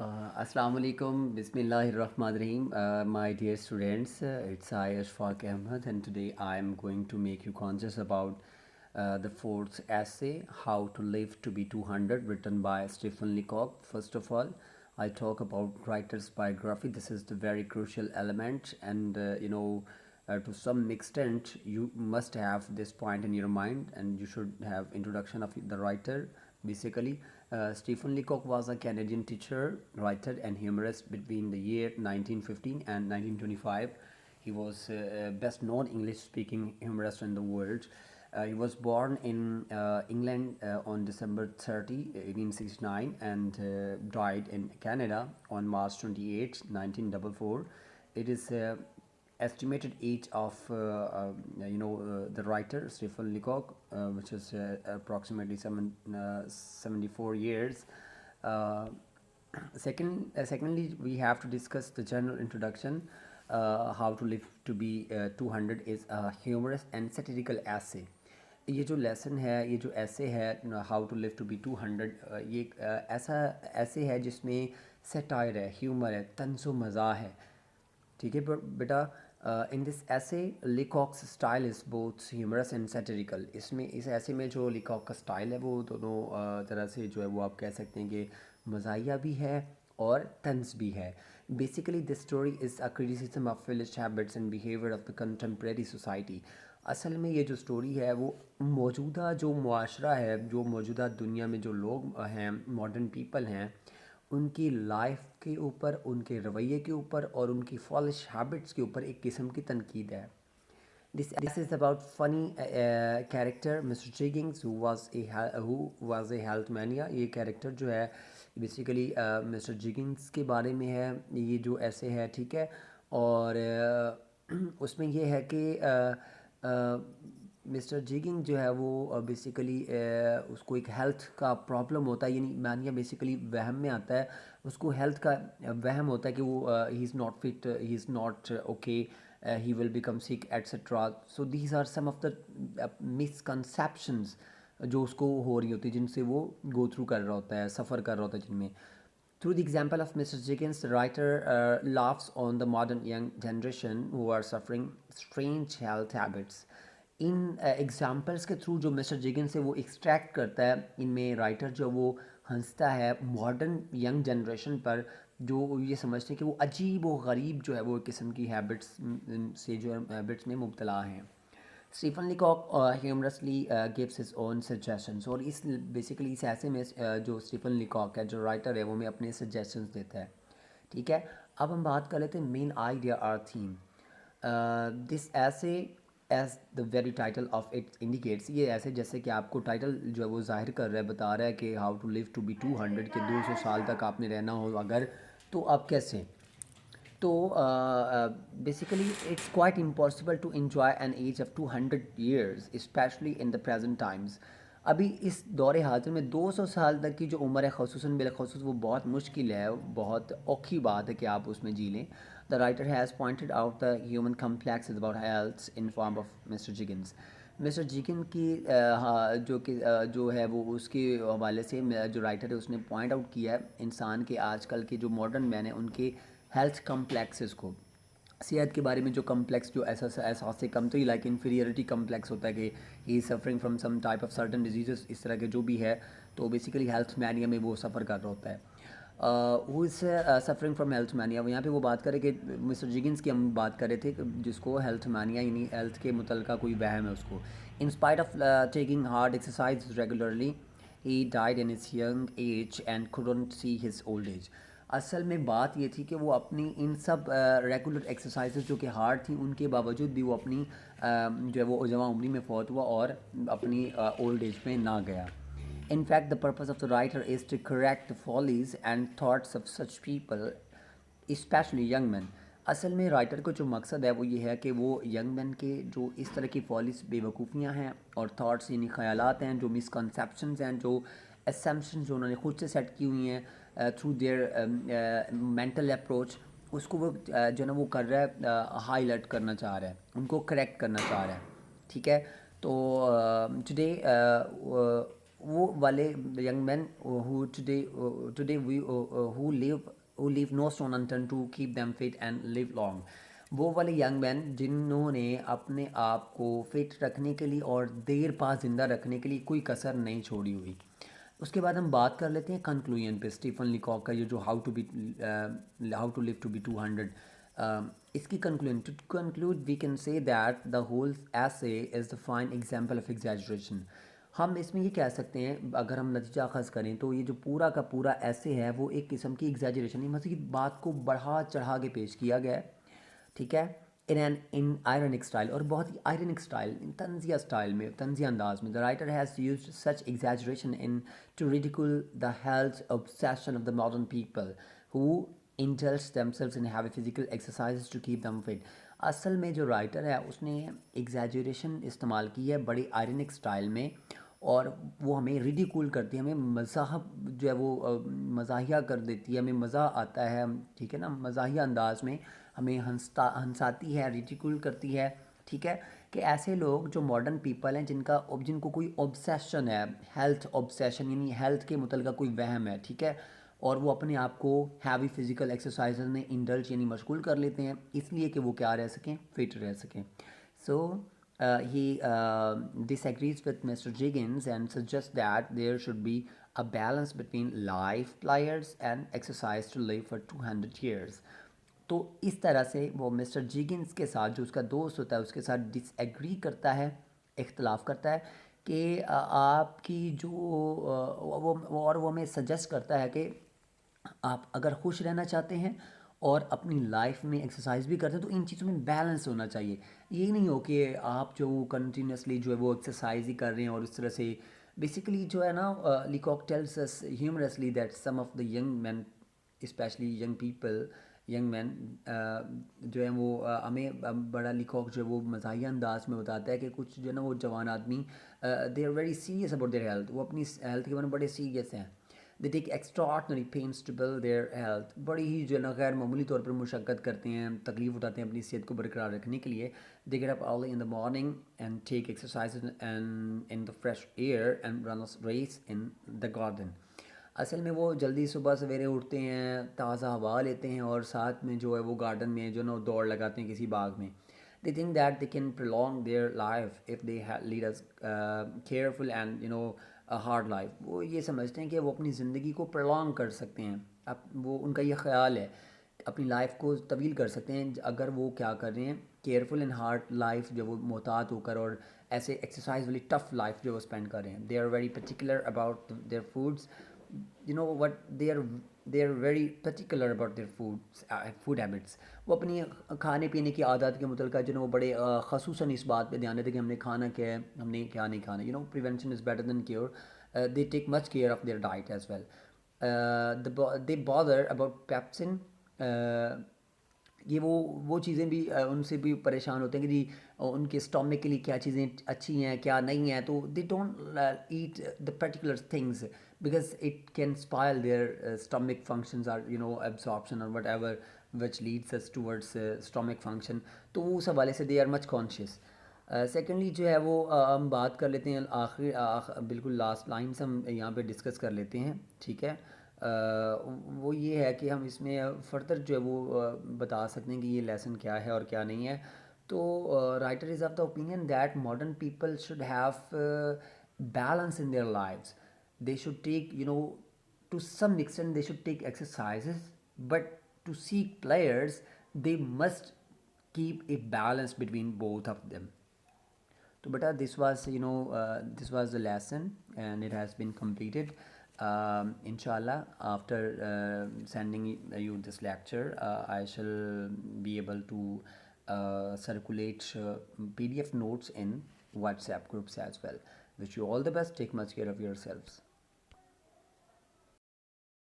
Assalamu alaikum, Bismillahir Rahmanir Rahim. My dear students, it's I Ashfaq Ahmed, and today I am going to make you conscious about the fourth essay, How to Live to be 200, written by Stephen Leacock. First of all, I talk about writer's biography. This is the very crucial element, and to some extent, you must have this point in your mind, and you should have introduction of the writer. Basically, Stephen Leacock was a Canadian teacher, writer, and humorist between the year 1915 and 1925. He was best known English-speaking humorist in the world. He was born in England on December 30, 1869, and died in Canada on March 28, 1944. It is estimated age of the writer Stephen Leacock, which is approximately 74 years. Uh, Secondly, we have to discuss the general introduction. How to Live to be 200 is a humorous and satirical essay. یہ جو lesson ہے، یہ جو ایسے ہے how to live to be 200، یہ ایک ایسا ایسے ہے جس میں سیٹائر ہے، ہیومر ہے، طنز و مزاح ہے. ٹھیک ہے بیٹا. In this essay Leacock's style is both humorous and satirical. اس ایسے میں جو لیکاک کا اسٹائل ہے وہ دونوں طرح سے جو ہے وہ آپ کہہ سکتے ہیں کہ مزاحیہ بھی ہے اور طنز بھی ہے. Basically this story is a criticism of village habits and behaviour of the contemporary society. اصل میں یہ جو اسٹوری ہے وہ موجودہ جو معاشرہ ہے، جو موجودہ دنیا میں جو لوگ ہیں، ماڈرن پیپل ہیں، ان کی لائف کے اوپر، ان کے رویے کے اوپر اور ان کی فالش ہیبٹس کے اوپر ایک قسم کی تنقید ہے. This is about funny character Mister Jiggins who was a health mania. یہ کیریکٹر جو ہے بیسیکلی مسٹر جیگنگز کے بارے میں ہے یہ جو ایسے ہے. ٹھیک ہے. اور اس میں یہ ہے کہ مسٹر جیگنگ جو ہے وہ بیسیکلی اس کو ایک ہیلتھ کا پرابلم ہوتا ہے، یعنی مانیہ بیسیکلی وہم میں آتا ہے، اس کو ہیلتھ کا وہم ہوتا ہے کہ وہ he is not fit, he is not okay, he will become sick etcetera. So these are some of the misconceptions جو اس کو ہو رہی ہوتی ہے، جن سے وہ گو تھرو کر رہا ہوتا ہے، سفر کر رہا ہوتا ہے جن میں. Through the example of Mr. Jiggins, the writer laughs on the modern young generation who are suffering strange health habits. In examples کے تھرو جو مسٹر جگنس ہے وہ ایکسٹریکٹ کرتا ہے، ان میں رائٹر جو وہ ہنستا ہے ماڈرن ینگ جنریشن پر جو یہ سمجھتے ہیں کہ وہ عجیب و غریب جو ہے وہ ایک قسم کی ہیبٹس سے جو ہیبٹس میں مبتلا ہیں. Stephen Leacock humorously gives his own suggestions. اور اس بیسیکلی اس ایسے میں جو اسٹیفن لیکاک ہے جو رائٹر ہے وہ میں اپنے سجیشنس دیتا ہے. ٹھیک ہے. اب ہم بات کر لیتے ہیں مین آئیڈیا اور تھیم. دس ایسے as the very title of it indicates, یہ ایسے جیسے کہ آپ کو ٹائٹل جو ہے وہ ظاہر کر رہا ہے، بتا رہا ہے کہ how to live to be 200، کہ 200 سال تک آپ نے رہنا ہو اگر تو آپ کیسے. تو basically it's quite impossible to enjoy an age of 200 years especially in the present times. ابھی اس دور حاضر میں 200 سال تک کی جو عمر ہے خصوصاً بالخصوص وہ بہت مشکل ہے، بہت اوکھی بات ہے کہ آپ اس میں جی لیں. The writer has pointed out the human complexes about health in form of Mr. Jiggins. Mr Jiggins کی جو ہے وہ اس کے حوالے سے جو رائٹر ہے اس نے پوائنٹ آؤٹ کیا ہے انسان کے آج کل کے جو ماڈرن مین ہیں ان کے ہیلتھ کمپلیکسز کو، صحت کے بارے میں جو کمپلیکس جو احساس کمتری لائک انفیریئرٹی کمپلیکس ہوتا ہے کہ he is suffering from some type of certain diseases, اس طرح کے جو بھی ہے تو بیسیکلی ہیلتھ مینیا میں وہ سفر کر رہا ہوتا ہے. Who is suffering from health mania. یہاں پہ وہ بات کرے کہ مسٹر جگنس کی ہم بات کر رہے تھے کہ جس کو ہیلتھ مینیا یعنی ہیلتھ کے متعلقہ کوئی وہم ہے اس کو. In spite of taking hard exercise regularly he died in his young age and couldn't see his old age. اصل میں بات یہ تھی کہ وہ اپنی ان سب ریگولر ایکسرسائزز جو کہ ہارڈ تھیں ان کے باوجود بھی وہ اپنی جو ہے وہ جوان عمری میں فوت ہوا اور اپنی اولڈ ایج میں نہ گیا. In fact, the purpose of the writer is to correct the follies and thoughts of such people, especially young men. اصل میں رائٹر کو جو مقصد ہے وہ یہ ہے کہ وہ ینگ مین کے جو اس طرح کی فالس بے وقوفیاں ہیں اور تھاٹس یعنی خیالات ہیں، جو مسکنسیپشنز ہیں، جو اسمپشنز جو انہوں نے خود سے سیٹ کی ہوئی ہیں تھرو دیئر مینٹل اپروچ، اس کو وہ جو ہے نا وہ کر رہا ہے، ہائی لائٹ کرنا چاہ رہا ہے، ان کو کریکٹ کرنا چاہ رہا ہے. ٹھیک ہے. تو ٹوڈے وہ والے young man who today we who leave no stone unturned to keep them fit and live long. وہ والے ینگ مین جنہوں نے اپنے آپ کو فٹ رکھنے کے لیے اور دیر پا زندہ رکھنے کے لیے کوئی کسر نہیں چھوڑی ہوئی. اس کے بعد ہم بات کر لیتے ہیں کنکلوژن پہ اسٹیفن لیکاک کا یہ جو how to live to be 200. اس کی conclusion to conclude we can say that the whole essay is the fine example of exaggeration. ہم اس میں یہ کہہ سکتے ہیں اگر ہم نتیجہ اخذ کریں تو یہ جو پورا کا پورا ایسے ہے وہ ایک قسم کی ایگزیجریشن ہے، مزید بات کو بڑھا چڑھا کے پیش کیا گیا ہے، ٹھیک ہے، ان آئرنک اسٹائل، اور بہت ہی آئرنک اسٹائل، طنزیہ اسٹائل میں، طنزیہ انداز میں. The writer has used such exaggeration in to ridicule the health obsession of the modern people who indulge themselves in heavy physical exercises to keep them fit. اصل میں جو رائٹر ہے اس نے ایگزیجریشن استعمال کی ہے بڑی آئرنک اسٹائل میں، اور وہ ہمیں ریڈیکول کرتی ہے، ہمیں مذاہب جو ہے وہ مزاحیہ کر دیتی ہے، ہمیں مزہ آتا ہے، ٹھیک ہے نا، مزاحیہ انداز میں ہمیں ہنساتی ہے، ریڈیکول کرتی ہے، ٹھیک ہے، کہ ایسے لوگ جو ماڈرن پیپل ہیں جن کو کوئی اوبسیشن ہے، ہیلتھ اوبسیشن، یعنی ہیلتھ کے متعلقہ کوئی وہم ہے، ٹھیک ہے، اور وہ اپنے آپ کو ہیوی فزیکل ایکسرسائزز میں انڈلج یعنی مشغول کر لیتے ہیں اس لیے کہ وہ کیا رہ سکیں، فٹ رہ سکیں. سو he disagrees with Mr. Jiggins and suggests that there should be a balance between life players and exercise to live for 200 years. تو اس طرح سے وہ مسٹر جیگنس کے ساتھ جو اس کا دوست ہوتا ہے اس کے ساتھ ڈس ایگری کرتا ہے، اختلاف کرتا ہے کہ آپ کی جو وہ ہمیں سجیسٹ کرتا ہے کہ آپ اگر خوش رہنا چاہتے ہیں اور اپنی لائف میں ایکسرسائز بھی کرتے ہیں تو ان چیزوں میں بیلنس ہونا چاہیے. یہ نہیں ہو کہ آپ جو کنٹینیوسلی جو ہے وہ ایکسرسائز ہی کر رہے ہیں اور اس طرح سے بیسیکلی جو ہے نا Leacock tells us humorously that some of the young men especially young people young men جو ہیں وہ ہمیں بڑا لیکاک جو ہے وہ مزاحیہ انداز میں بتاتا ہے کہ کچھ جو ہے نا وہ جوان آدمی they are very serious about their health, وہ اپنی ہیلتھ کے بارے میں بڑے سیریس ہیں. They take extraordinary pains to build their health, بڑی ہی جو ہے نا غیر معمولی طور پر مشقت کرتے ہیں، تکلیف اٹھاتے ہیں اپنی صحت کو برقرار رکھنے کے لیے. They get up early in the morning and take exercise in the fresh air and run race in the garden. اصل میں وہ جلدی صبح سویرے اٹھتے ہیں، تازہ ہوا لیتے ہیں اور ساتھ میں جو ہے وہ گارڈن میں جو ہے نا دوڑ لگاتے ہیں کسی باغ میں. They think that they can prolong their life if they lead a careful and a hard life. وہ یہ سمجھتے ہیں کہ وہ اپنی زندگی کو پرولونگ کر سکتے ہیں، وہ ان کا یہ خیال ہے اپنی لائف کو طویل کر سکتے ہیں اگر وہ کیا کر رہے ہیں، کیئرفل اینڈ ہارڈ لائف جو وہ محتاط ہو کر اور ایسے ایکسرسائز والی ٹف لائف جو وہ اسپینڈ کر رہے ہیں. They are very particular about their foods, what they are very particular about their food habits. وہ اپنی کھانے پینے کی عادات کے متعلقہ جو ہے وہ بڑے خصوصاً اس بات پہ دھیان دیتے کہ ہم نے کھانا کیا ہے، ہم نے کیا نہیں کھانا. Prevention is better than cure. They take much care of their diet as well. They bother about pepsin. یہ وہ چیزیں بھی ان سے بھی پریشان ہوتے ہیں کہ جی ان کے اسٹامک کے لیے کیا چیزیں اچھی ہیں کیا نہیں ہیں. تو they don't eat the particular things because it can spoil their stomach functions or absorption اور whatever which leads us towards stomach function. تو وہ اس حوالے سے they are much conscious. Secondly جو ہے وہ ہم بات کر لیتے ہیں بالکل لاسٹ لائنس ہم یہاں پہ ڈسکس کر لیتے ہیں، ٹھیک ہے. وہ یہ ہے کہ ہم اس میں فردر جو ہے وہ بتا سکتے ہیں کہ یہ لیسن کیا ہے اور کیا نہیں ہے. تو writer is of the opinion that modern people should have balance in their lifes. They should take to some extent they should take exercises but to seek players they must keep a balance between both of them. So beta this was this was the lesson and it has been completed. Inshallah after sending you this lecture I shall be able to circulate PDF notes in WhatsApp groups as well. Wish you all the best. Take much care of yourselves.